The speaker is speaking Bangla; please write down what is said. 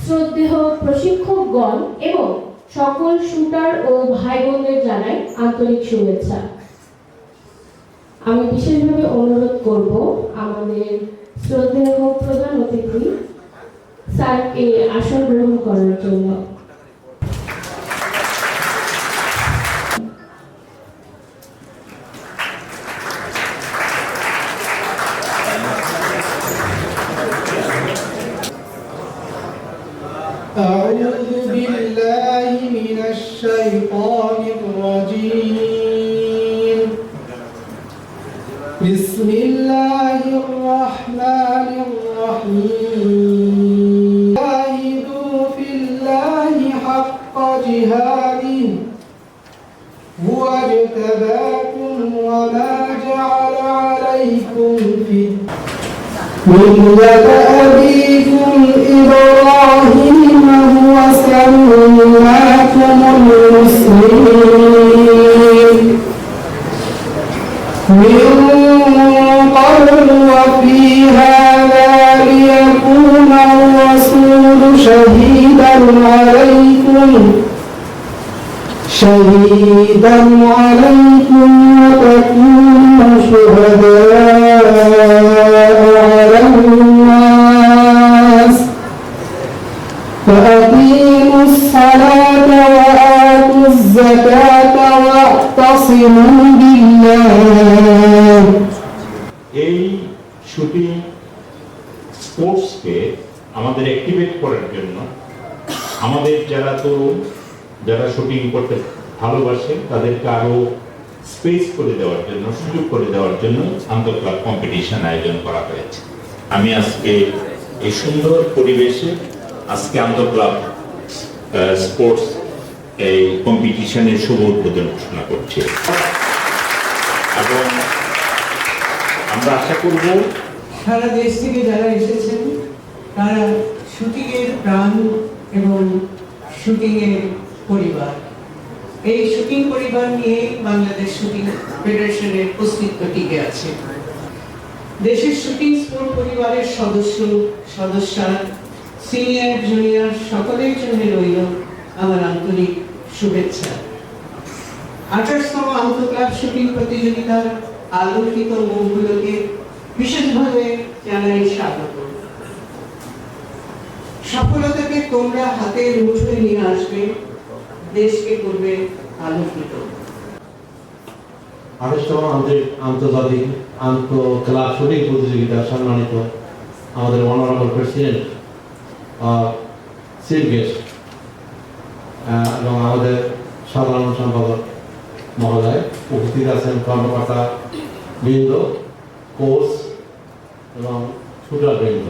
শ্রদ্ধেয় প্রশিক্ষকগণ এবং সকল শুটার ও ভাই বোনদের জানাই আন্তরিক শুভেচ্ছা। আমি বিশেষভাবে অনুরোধ করব আমাদের শ্রদ্ধেয় প্রধান অতিথি স্যারকে আসন গ্রহণ করার জন্য। أعوذ بالله من الشيطان الرجيم. بسم الله الرحمن الرحيم. جاهدوا في الله حق جهاده هو اجتباكم وما جعل عليكم في ملة أبيكم إبراهيم هو سماكم المسلمين من قبل وفي هذا ليكون الرسول شهيدا عليكم وتكونوا شهداء على الناس فأقيموا الصلاة وآتوا الزكاة واعتصموا بالله. এই শুটিং স্পোর্টসকে আমাদের অ্যাক্টিভেট করার জন্য আমাদের যারা শুটিং করতে ভালোবাসে তাদেরকে আরো স্পেস করে দেওয়ার জন্য, সুযোগ করে দেওয়ার জন্য আন্তঃক্লাব কম্পিটিশন আয়োজন করা হয়েছে। আমি আজকে এই সুন্দর পরিবেশে আন্তঃক্লাব স্পোর্টস এই কম্পিটিশনের শুভ উদ্বোধন ঘোষণা করছি এবং আমরা আশা করব সারা দেশ থেকে যারা এসেছেন তারা শুটিং এর প্রাণ এবং শুটিং এর পরিবার, এই শুটিং পরিবার নিয়ে বাংলাদেশ শুটিং ফেডারেশনের অস্তিত্ব টিকে আছে। দেশের শুটিং স্পোর্ট পরিবারের সদস্যরা সিনিয়র জুনিয়র সকলের জন্য রইল আমার আন্তরিক শুভেচ্ছা। 28তম আন্তঃক্লাব শুটিং প্রতিযোগিতার আলোকিত মুখগুলোকে বিশেষভাবে জানাই স্বাগত। সফলতাকে তোমরা হাতের মুঠোয় নিয়ে আসবে, দেশকে করবে আলোকিত। 28তম আন্তর্জাতিক আন্তঃক্লাব শুটিং প্রতিযোগিতা সম্মানিত আমাদের অনারেবল প্রেসিডেন্ট চিফ গেস্ট এবং আমাদের সাধারণ সম্পাদক মহোদয়, উপস্থিত আছেন কর্মকর্তা বৃন্দ, কোচ এবং শুটার বৃন্দ।